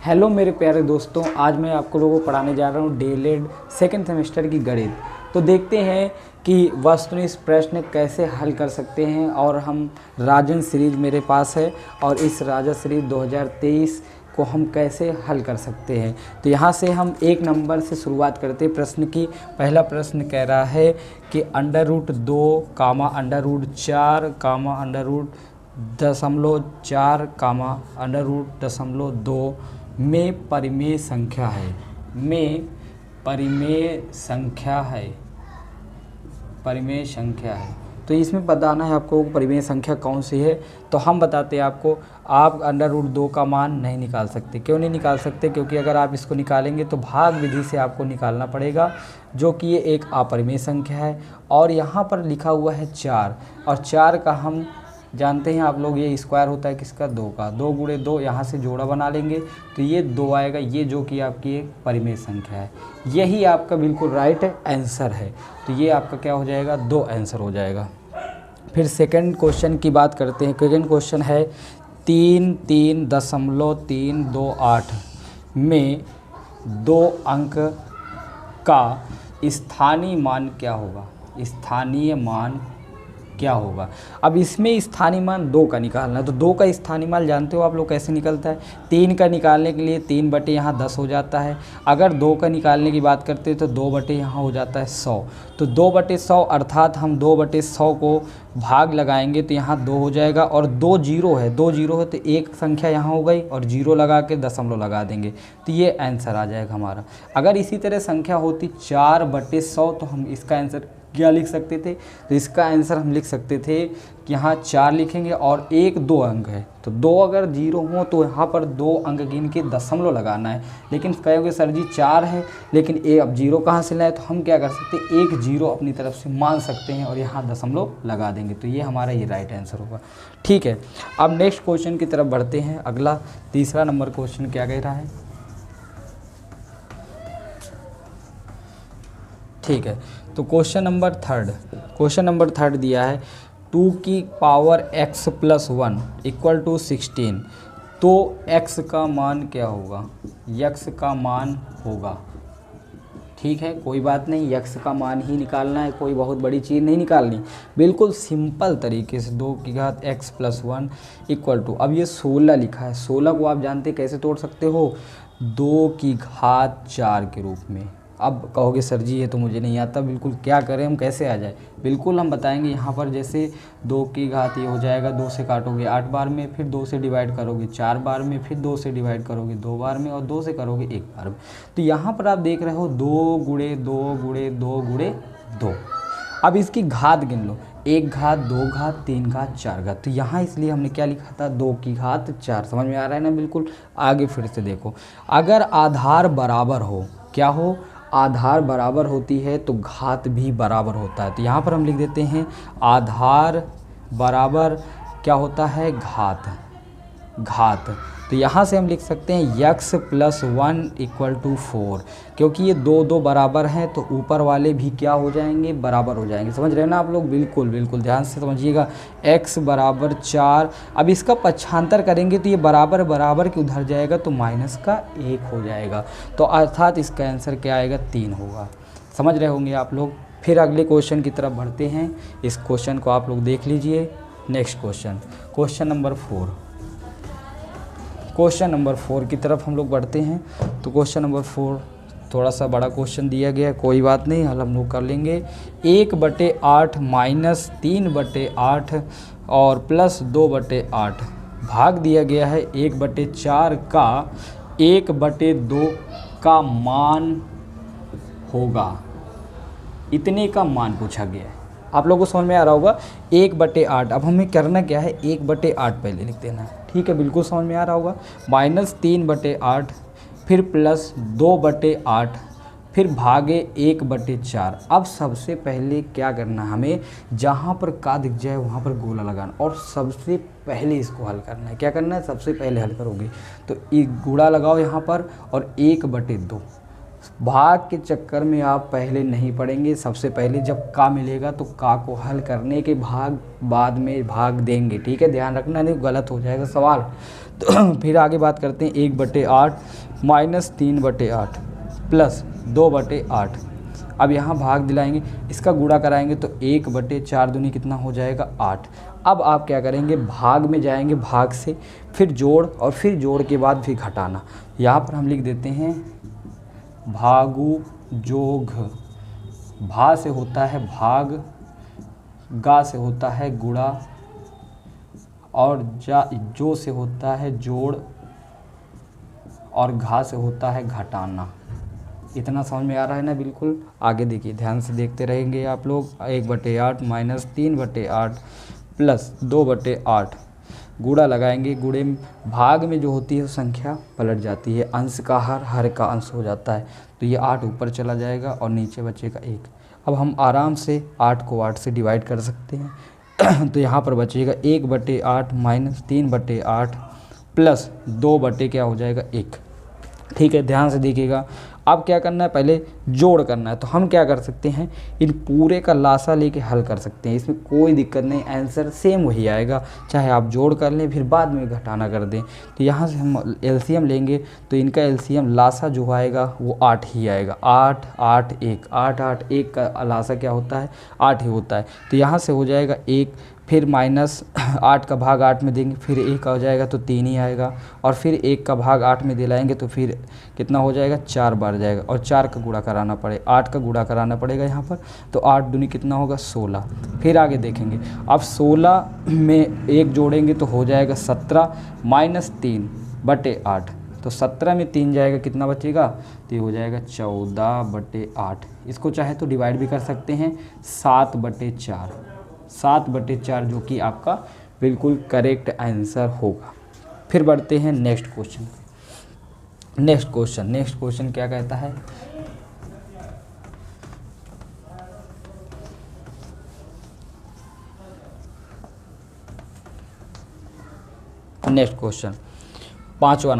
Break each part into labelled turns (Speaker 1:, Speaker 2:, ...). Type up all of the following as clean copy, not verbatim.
Speaker 1: Hello मेरे प्यारे दोस्तों, आज मैं आपको लोगों को पढ़ाने जा रहा हूँ डीएलएड सेकेंड सेमेस्टर की गणित। तो देखते हैं कि वस्तुनिष्ठ प्रश्न कैसे हल कर सकते हैं। और हम राजन सीरीज मेरे पास है और इस राजा सीरीज 2023 को हम कैसे हल कर सकते हैं। तो यहाँ से हम 1 नंबर से शुरुआत करते हैं प्रश्न की। पहला प्रश्न कह रहा है कि √2 कामा √4 कामा √0.4 कामा √0.2 में परिमेय संख्या है। परिमेय संख्या है। तो इसमें बताना है आपको परिमेय संख्या कौन सी है। तो हम बताते हैं आपको, आप √2 का मान नहीं निकाल सकते। क्यों नहीं निकाल सकते? क्योंकि अगर आप इसको निकालेंगे तो भाग विधि से आपको निकालना पड़ेगा, जो कि ये एक अपरिमेय संख्या है। और यहाँ पर लिखा हुआ है 4, और 4 का हम जानते हैं आप लोग, ये स्क्वायर होता है किसका? 2 का। 2 गुणे 2 यहाँ से जोड़ा बना लेंगे तो ये 2 आएगा, ये जो कि आपकी एक परिमेय संख्या है। यही आपका बिल्कुल राइट आंसर है। तो ये आपका क्या हो जाएगा? 2 आंसर हो जाएगा। फिर सेकंड क्वेश्चन की बात करते हैं। सेकंड क्वेश्चन है 3.328 में 2 अंक का स्थानीय मान क्या होगा? स्थानीय मान क्या होगा? अब इसमें स्थानीय मान 2 का निकालना है। तो 2 का स्थानीय मान जानते हो आप लोग कैसे निकलता है? 3 का निकालने के लिए 3 बटे यहाँ 10 हो जाता है। अगर 2 का निकालने की बात करते हैं तो 2 बटे यहाँ हो जाता है 100। तो 2 बटे 100 अर्थात हम 2 बटे 100 को भाग लगाएंगे तो यहाँ 2 हो जाएगा। और 2 जीरो है तो एक संख्या यहाँ हो गई और जीरो लगा के दशमलव लगा देंगे तो ये आंसर आ जाएगा हमारा। अगर इसी तरह संख्या होती 4 बटे 100 तो हम इसका आंसर क्या लिख सकते थे? तो इसका आंसर हम लिख सकते थे कि यहाँ 4 लिखेंगे और 1 2 अंक है। तो 2 अगर जीरो हो तो यहाँ पर 2 अंक गिन के दशमलव लगाना है। लेकिन कहोगे सर जी 4 है लेकिन अब जीरो कहाँ से लाए? तो हम क्या कर सकते हैं, 1 जीरो अपनी तरफ से मान सकते हैं और यहाँ दशमलव लगा देंगे। तो ये हमारा ये राइट आंसर होगा। ठीक है, अब नेक्स्ट क्वेश्चन की तरफ बढ़ते हैं। अगला तीसरा नंबर क्वेश्चन क्या कह रहा है? ठीक है, तो क्वेश्चन नंबर थर्ड दिया है 2 की पावर x + 1 = 16। तो x का मान क्या होगा? x का मान होगा, ठीक है, कोई बात नहीं, x का मान ही निकालना है, कोई बहुत बड़ी चीज़ नहीं निकालनी, बिल्कुल सिंपल तरीके से 2 की घात x + 1 = अब ये 16 लिखा है। 16 को आप जानते कैसे तोड़ सकते हो? 2 की घात 4 के रूप में। अब कहोगे सर जी ये तो मुझे नहीं आता, बिल्कुल क्या करें हम, कैसे आ जाए? बिल्कुल हम बताएंगे। यहाँ पर जैसे 2 की घात ये हो जाएगा, 2 से काटोगे 8 बार में, फिर 2 से डिवाइड करोगे 4 बार में, फिर 2 से डिवाइड करोगे 2 बार में, और 2 से करोगे 1 बार में। तो यहाँ पर आप देख रहे हो 2 गुणे 2 गुणे 2 गुणे 2। अब इसकी घात गिन लो, 1 घात 2 घात 3 घात 4 घात। तो यहाँ इसलिए हमने क्या लिखा था? 2 की घात 4। समझ में आ रहा है ना? बिल्कुल। आगे फिर से देखो, अगर आधार बराबर हो, क्या हो? आधार बराबर होती है तो घात भी बराबर होता है। तो यहाँ पर हम लिख देते हैं आधार बराबर क्या होता है? घात। तो यहाँ से हम लिख सकते हैं x + 1 = 4। क्योंकि ये 2 बराबर हैं तो ऊपर वाले भी क्या हो जाएंगे? बराबर हो जाएंगे। समझ रहे हैं ना आप लोग? बिल्कुल ध्यान से समझिएगा। x = 4। अब इसका पक्षांतर करेंगे तो ये बराबर के उधर जाएगा तो -1 हो जाएगा। तो अर्थात इसका आंसर क्या आएगा? 3 होगा। समझ रहे होंगे आप लोग। फिर अगले क्वेश्चन की तरफ बढ़ते हैं। इस क्वेश्चन को आप लोग देख लीजिए। नेक्स्ट क्वेश्चन नंबर 4 की तरफ हम लोग बढ़ते हैं। तो क्वेश्चन नंबर 4 थोड़ा सा बड़ा क्वेश्चन दिया गया है, कोई बात नहीं, हल हम लोग कर लेंगे। 1/8 - 3/8 और +2/8 भाग दिया गया है 1/4 का 1/2 का मान होगा। इतने का मान पूछा गया है। आप लोगों को समझ में आ रहा होगा। 1/8। अब हमें करना क्या है? 1/8 पहले लिख देना है, ठीक है, बिल्कुल समझ में आ रहा होगा। -3/8 फिर +2/8 फिर भागे 1/4। अब सबसे पहले क्या करना है हमें? जहाँ पर का दिख जाए वहाँ पर गोला लगाना और सबसे पहले इसको हल करना है। क्या करना है? सबसे पहले हल करोगे तो एक गोला लगाओ यहाँ पर और 1/2 भाग के चक्कर में आप पहले नहीं पढ़ेंगे, सबसे पहले जब का मिलेगा तो का को हल करने के बाद में भाग देंगे, ठीक है, ध्यान रखना नहीं गलत हो जाएगा सवाल। तो फिर आगे बात करते हैं 1/8 माइनस 3/8 प्लस 2/8। अब यहाँ भाग दिलाएंगे, इसका गुणा कराएंगे तो 1/4 दूनी कितना हो जाएगा 8। अब आप क्या करेंगे, भाग में जाएंगे, भाग से फिर जोड़ और फिर जोड़ के बाद फिर घटाना। यहाँ पर हम लिख देते हैं भागु जोघ, भा से होता है भाग, गा से होता है गुणा और जो से होता है जोड़ और घा से होता है घटाना। इतना समझ में आ रहा है ना? बिल्कुल। आगे देखिए, ध्यान से देखते रहेंगे आप लोग। 1/8 माइनस 3/8 प्लस 2/8 गुणा लगाएंगे। गुणे में भाग में जो होती है संख्या पलट जाती है, अंश का हर का अंश हो जाता है, तो ये 8 ऊपर चला जाएगा और नीचे बचेगा 1। अब हम आराम से 8 को 8 से डिवाइड कर सकते हैं तो यहाँ पर बचेगा 1/8 माइनस 3/8 प्लस 2 क्या हो जाएगा 1। ठीक है, ध्यान से देखिएगा। अब क्या करना है, पहले जोड़ करना है। तो हम क्या कर सकते हैं, इन पूरे का लासा लेके हल कर सकते हैं, इसमें कोई दिक्कत नहीं, आंसर सेम वही आएगा, चाहे आप जोड़ कर लें फिर बाद में घटाना कर दें। तो यहाँ से हम एलसीएम लेंगे तो इनका एलसीएम लासा जो आएगा वो 8 ही आएगा। 8 8 1 8 8 1 का लासा क्या होता है 8 ही होता है। तो यहाँ से हो जाएगा 1, फिर माइनस 8 का भाग 8 में देंगे, फिर 1 हो जाएगा तो 3 ही आएगा, और फिर 1 का भाग 8 में दिलाएंगे तो फिर कितना हो जाएगा 4 बार जाएगा, और 4 का गुणा कराना पड़े 8 का गुणा कराना पड़ेगा यहाँ पर। तो 8 दूनी कितना होगा 16। फिर आगे देखेंगे, अब 16 में 1 जोड़ेंगे तो हो जाएगा 17 माइनस 3/8। तो 17 में 3 जाएगा, कितना बचेगा, तो ये हो जाएगा 14/8। इसको चाहे तो डिवाइड भी कर सकते हैं 7/4, 7/4 जो कि आपका बिल्कुल करेक्ट आंसर होगा। फिर बढ़ते हैं नेक्स्ट क्वेश्चन। नेक्स्ट क्वेश्चन क्या कहता है, नेक्स्ट क्वेश्चन 5वां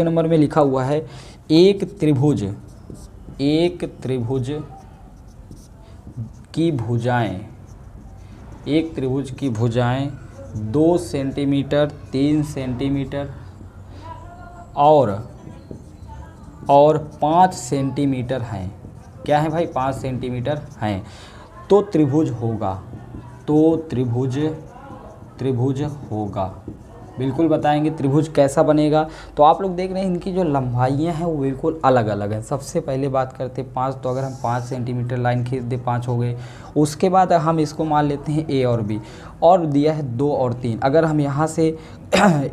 Speaker 1: नंबर में लिखा हुआ है एक त्रिभुज की भुजाएं 2 सेंटीमीटर 3 सेंटीमीटर और 5 सेंटीमीटर हैं। क्या है भाई, 5 सेंटीमीटर हैं। तो त्रिभुज होगा। बिल्कुल बताएंगे त्रिभुज कैसा बनेगा। तो आप लोग देख रहे हैं इनकी जो लंबाइयाँ हैं वो बिल्कुल अलग अलग हैं। सबसे पहले बात करते हैं 5, तो अगर हम 5 सेंटीमीटर लाइन खींच दें 5 हो गए। उसके बाद हम इसको मान लेते हैं ए और बी, और दिया है 2 और 3। अगर हम यहाँ से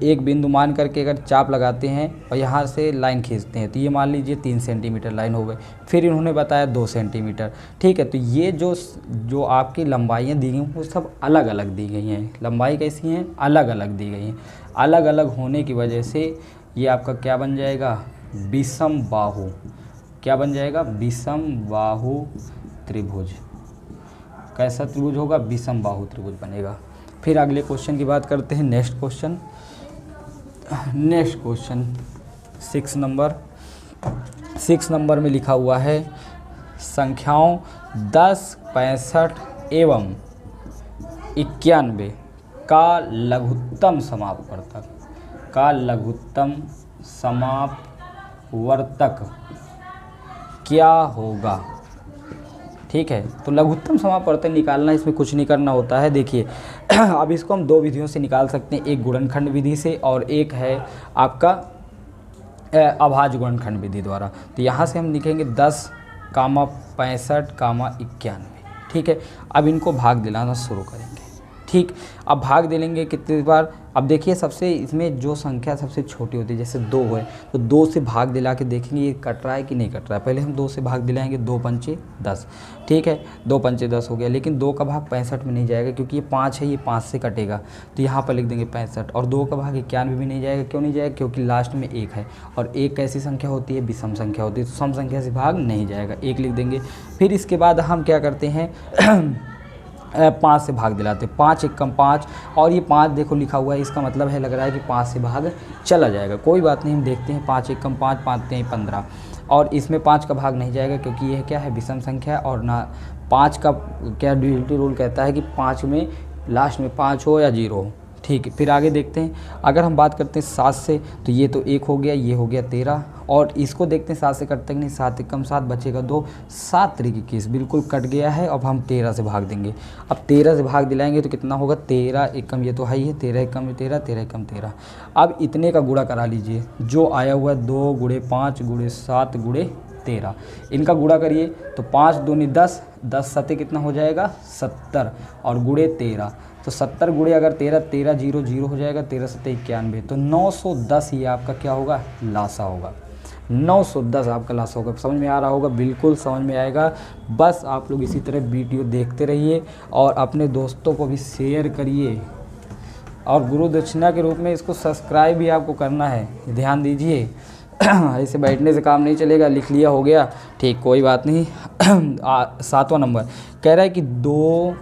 Speaker 1: एक बिंदु मान करके अगर चाप लगाते हैं और यहाँ से लाइन खींचते हैं तो ये मान लीजिए 3 सेंटीमीटर लाइन हो गई। फिर इन्होंने बताया 2 सेंटीमीटर। ठीक है, तो ये जो आपकी लंबाइयाँ दी गई वो सब अलग अलग दी गई हैं। लंबाई कैसी हैं, अलग अलग दी गई हैं। अलग अलग होने की वजह से ये आपका क्या बन जाएगा, विषम बाहु। क्या बन जाएगा, विषम बाहु त्रिभुज। कैसा त्रिभुज होगा, विषम बाहु त्रिभुज बनेगा। फिर अगले क्वेश्चन की बात करते हैं। नेक्स्ट क्वेश्चन 6 नंबर में लिखा हुआ है संख्याओं 10, 65 एवं 91 का लघुत्तम समापवर्तक क्या होगा। ठीक है, तो लघुत्तम समापवर्तक निकालना, इसमें कुछ नहीं करना होता है। देखिए अब इसको हम 2 विधियों से निकाल सकते हैं, एक गुणनखंड विधि से और एक है आपका अभाज्य गुणनखंड विधि द्वारा। तो यहाँ से हम लिखेंगे 10, 65, 91। ठीक है, अब इनको भाग दिलाना शुरू करेंगे। ठीक, अब भाग दे लेंगे कितनी बार। अब देखिए सबसे इसमें जो संख्या सबसे छोटी होती है, जैसे 2 है तो 2 से भाग दिला के देखेंगे ये कट रहा है कि नहीं कट रहा है। पहले हम 2 से भाग दिलाएंगे, 2 पंचे 10। ठीक है, 2 पंचे 10 हो गया, लेकिन 2 का भाग 65 में नहीं जाएगा क्योंकि ये 5 है, ये 5 से कटेगा। तो यहाँ पर लिख देंगे 65, और 2 का भाग 91 भी नहीं जाएगा। क्यों नहीं जाएगा, क्योंकि लास्ट में 1 है, और 1 कैसी संख्या होती है, विषम संख्या होती है, तो सम संख्या से भाग नहीं जाएगा, 1 लिख देंगे। फिर इसके बाद हम क्या करते हैं 5 से भाग दिलाते, 5 एकम 5, और ये 5 देखो लिखा हुआ है, इसका मतलब है लग रहा है कि 5 से भाग चला जाएगा। कोई बात नहीं, हम देखते हैं 5 एकम 5, 5 3 15, और इसमें 5 का भाग नहीं जाएगा क्योंकि यह क्या है, विषम संख्या, और ना 5 का क्या ड्यूअलिटी रूल कहता है कि 5 में लास्ट में 5 हो या 0 हो। ठीक है, फिर आगे देखते हैं। अगर हम बात करते हैं 7 से, तो ये तो 1 हो गया, ये हो गया 13, और इसको देखते हैं 7 से कटते कि नहीं, 7 एकम 7 बचेगा 2, 7 3 21 बिल्कुल कट गया है। अब हम 13 से भाग देंगे, अब 13 से भाग दिलाएंगे तो कितना होगा, 13 एकम, ये तो है ही है, 13 एकम 13, 13 एकम 13। अब इतने का गुणा करा लीजिए, जो आया हुआ है 2 गुणे 5 गुणे 7 गुणे 13, इनका गुणा करिए तो 5 दूनी 10, 10 सते कितना हो जाएगा 70, और गुणे 13, तो 70 गुणे अगर 13, 13 0 0 हो जाएगा, 13 सते 91, तो 910 ये आपका क्या होगा, लासा होगा। 910 आपका लासा होगा। समझ में आ रहा होगा, बिल्कुल समझ में आएगा। बस आप लोग इसी तरह वीडियो देखते रहिए और अपने दोस्तों को भी शेयर करिए, और गुरु दक्षिणा के रूप में इसको सब्सक्राइब भी आपको करना है, ध्यान दीजिए। ऐसे बैठने से काम नहीं चलेगा, लिख लिया हो गया, ठीक, कोई बात नहीं। 7वां नंबर कह रहा है कि दो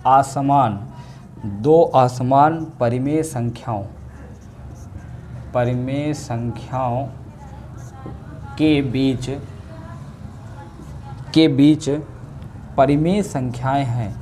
Speaker 1: आसमान परिमेय संख्याओं के बीच परिमेय संख्याएं हैं,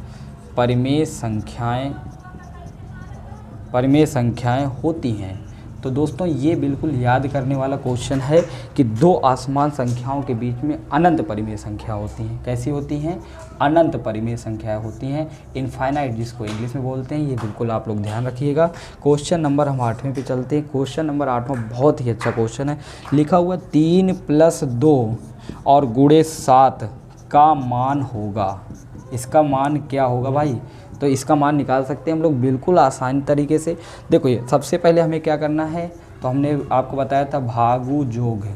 Speaker 1: परिमेय संख्याएं होती हैं। तो दोस्तों ये बिल्कुल याद करने वाला क्वेश्चन है कि दो आसमान संख्याओं के बीच में अनंत परिमेय संख्या होती हैं। कैसी होती हैं, अनंत परिमेय संख्याएं होती हैं, इनफाइनाइट जिसको इंग्लिश में बोलते हैं। ये बिल्कुल आप लोग ध्यान रखिएगा। क्वेश्चन नंबर हम 8वें पे चलते हैं। क्वेश्चन नंबर 8वां बहुत ही अच्छा क्वेश्चन है। लिखा हुआ 3 + 2 और गुणे 7 का मान होगा। इसका मान क्या होगा भाई, तो इसका मान निकाल सकते हैं हम लोग बिल्कुल आसान तरीके से। देखो ये सबसे पहले हमें क्या करना है, तो हमने आपको बताया था भागु जोग,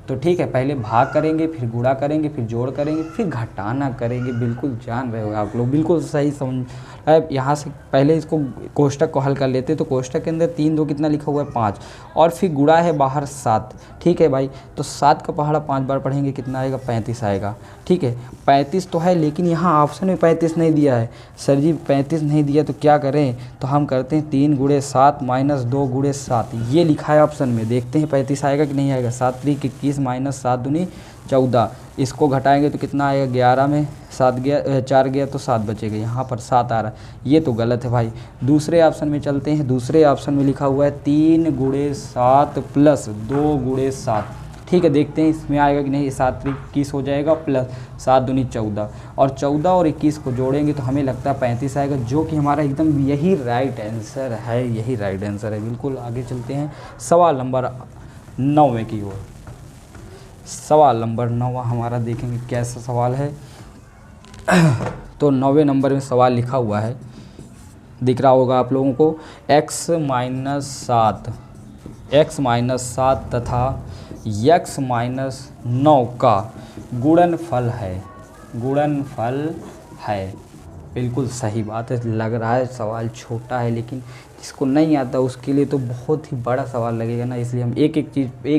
Speaker 1: तो ठीक है, पहले भाग करेंगे, फिर गुणा करेंगे, फिर जोड़ करेंगे, फिर घटाना करेंगे। बिल्कुल जान रहे हो आप लोग, बिल्कुल सही समझ। अब यहाँ से पहले इसको कोष्टक को हल कर लेते, तो कोष्टक के अंदर 3 2 कितना लिखा हुआ है 5, और फिर गुणा है बाहर 7। ठीक है भाई, तो 7 का पहाड़ा 5 बार पढ़ेंगे कितना आएगा, 35 आएगा। ठीक है, 35 तो है, लेकिन यहाँ ऑप्शन में 35 नहीं दिया है। सर जी 35 नहीं दिया तो क्या करें, तो हम करते हैं 3 × 7 - 2 × 7, ये लिखा है ऑप्शन में। देखते हैं 35 आएगा कि नहीं आएगा। 7 3 21 - 7 दूनी 14, इसको घटाएंगे तो कितना आएगा, 11 में 7 गया, 4 गया तो 7 बचेगा। यहाँ पर 7 आ रहा है, ये तो गलत है भाई। दूसरे ऑप्शन में चलते हैं। दूसरे ऑप्शन में लिखा हुआ है 3 × 7 + 2 × 7। ठीक है, देखते हैं इसमें आएगा कि नहीं। 7 3 21 हो जाएगा, प्लस 7 दूनी 14, और 14 और 21 को जोड़ेंगे तो हमें लगता है 35 आएगा, जो कि हमारा एकदम यही राइट आंसर है, यही राइट आंसर है। बिल्कुल आगे चलते हैं सवाल नंबर 9 की ओर। सवाल नंबर 9 हमारा देखेंगे कैसा सवाल है। तो 9वें नंबर में सवाल लिखा हुआ है, दिख रहा होगा आप लोगों को, x - 7 तथा x - 9 का गुणनफल है। बिल्कुल सही बात है। लग रहा है सवाल छोटा है, लेकिन जिसको नहीं आता उसके लिए तो बहुत ही बड़ा सवाल लगेगा ना, इसलिए हम एक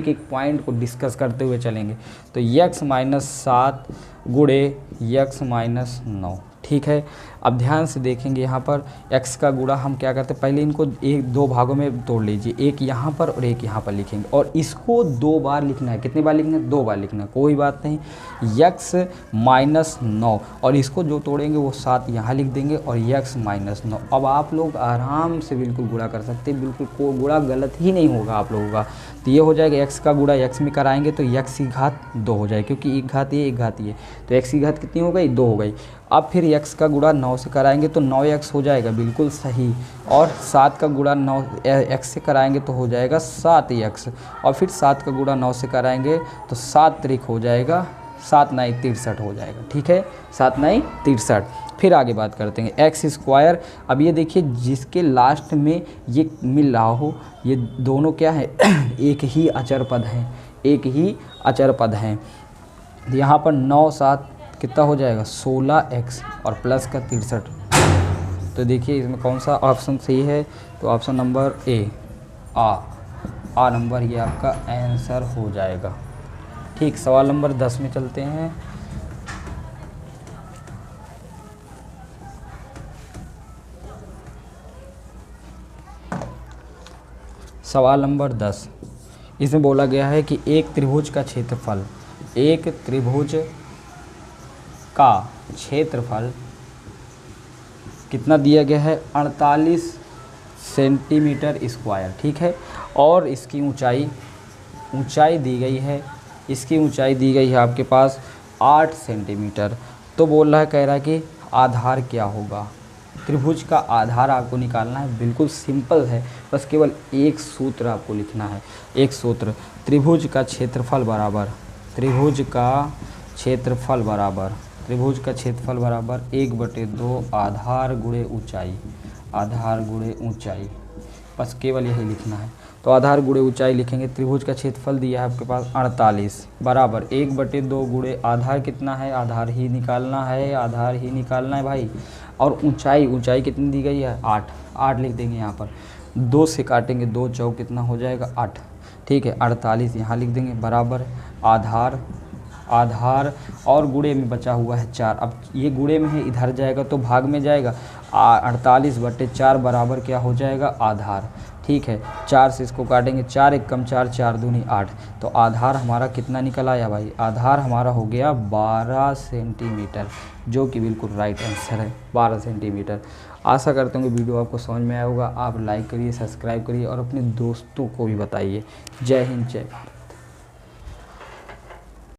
Speaker 1: एक पॉइंट को डिस्कस करते हुए चलेंगे। तो x - 7 गुणे x - 9। ठीक है, अब ध्यान से देखेंगे यहाँ पर x का गुणा हम क्या करते हैं, पहले इनको 2 भागों में तोड़ लीजिए, एक यहाँ पर और एक यहाँ पर लिखेंगे, और इसको 2 बार लिखना है। कितनी बार लिखना है, 2 बार लिखना है, कोई बात नहीं। x - 9, और इसको जो तोड़ेंगे वो 7 यहाँ लिख देंगे, और x - 9। अब आप लोग आराम से बिल्कुल गुणा कर सकते हैं, बिल्कुल कोई गुणा गलत ही नहीं होगा आप लोगों का। तो ये हो जाएगा, x का गुणा x में कराएंगे तो x की घात 2 हो जाएगी, क्योंकि एक घात ये एक घात ये, तो x की घात कितनी हो गई, 2 हो गई। अब फिर x का गुणा 9 से कराएंगे तो 9x हो जाएगा, बिल्कुल सही। और 7 का गुणा 9 x से कराएंगे तो हो जाएगा 7x, और फिर 7 का गुणा 9 से कराएंगे तो 7 त्रिक हो जाएगा, 7 9 63 हो जाएगा। ठीक है, 7 9 63। फिर आगे बात करते हैं x²। अब ये देखिए, जिसके लास्ट में ये मिल रहा हो, ये दोनों क्या है, एक ही अचर पद हैं, यहाँ पर 9 7 कितना हो जाएगा, 16x, और प्लस का 63। तो देखिए इसमें कौन सा ऑप्शन सही है, तो ऑप्शन नंबर ए, आ नंबर ये आपका आंसर हो जाएगा। ठीक, सवाल नंबर 10 में चलते हैं। सवाल नंबर 10, इसमें बोला गया है कि एक त्रिभुज का क्षेत्रफल कितना दिया गया है, 48 सेंटीमीटर स्क्वायर, ठीक है। और इसकी ऊंचाई दी गई है, आपके पास 8 सेंटीमीटर। तो बोल रहा है, कह रहा है कि आधार क्या होगा, त्रिभुज का आधार आपको निकालना है। बिल्कुल सिंपल है, बस केवल एक सूत्र आपको लिखना है, एक सूत्र, त्रिभुज का क्षेत्रफल बराबर 1/2 आधार गुणे ऊंचाई, बस केवल यही लिखना है। तो आधार गुणे ऊंचाई लिखेंगे। त्रिभुज का क्षेत्रफल दिया है आपके पास 48 बराबर 1/2 गुणे आधार कितना है, आधार ही निकालना है भाई। और ऊंचाई कितनी दी गई है, 8 लिख देंगे यहाँ पर। 2 से काटेंगे, 2 चौक कितना हो जाएगा, 8, ठीक है। 48 यहाँ लिख देंगे बराबर आधार और गुणे में बचा हुआ है 4। अब ये गुणे में है, इधर जाएगा तो भाग में जाएगा। 48/4 बराबर क्या हो जाएगा, आधार, ठीक है। 4 से इसको काटेंगे, 4 1 कम 4, 4 दूनी 8। तो आधार हमारा कितना निकल आया भाई, आधार हमारा हो गया 12 सेंटीमीटर, जो कि बिल्कुल राइट आंसर है, 12 सेंटीमीटर। आशा करता हूँ कि वीडियो आपको समझ में आया होगा। आप लाइक करिए, सब्सक्राइब करिए और अपने दोस्तों को भी बताइए। जय हिंद, जय भारत।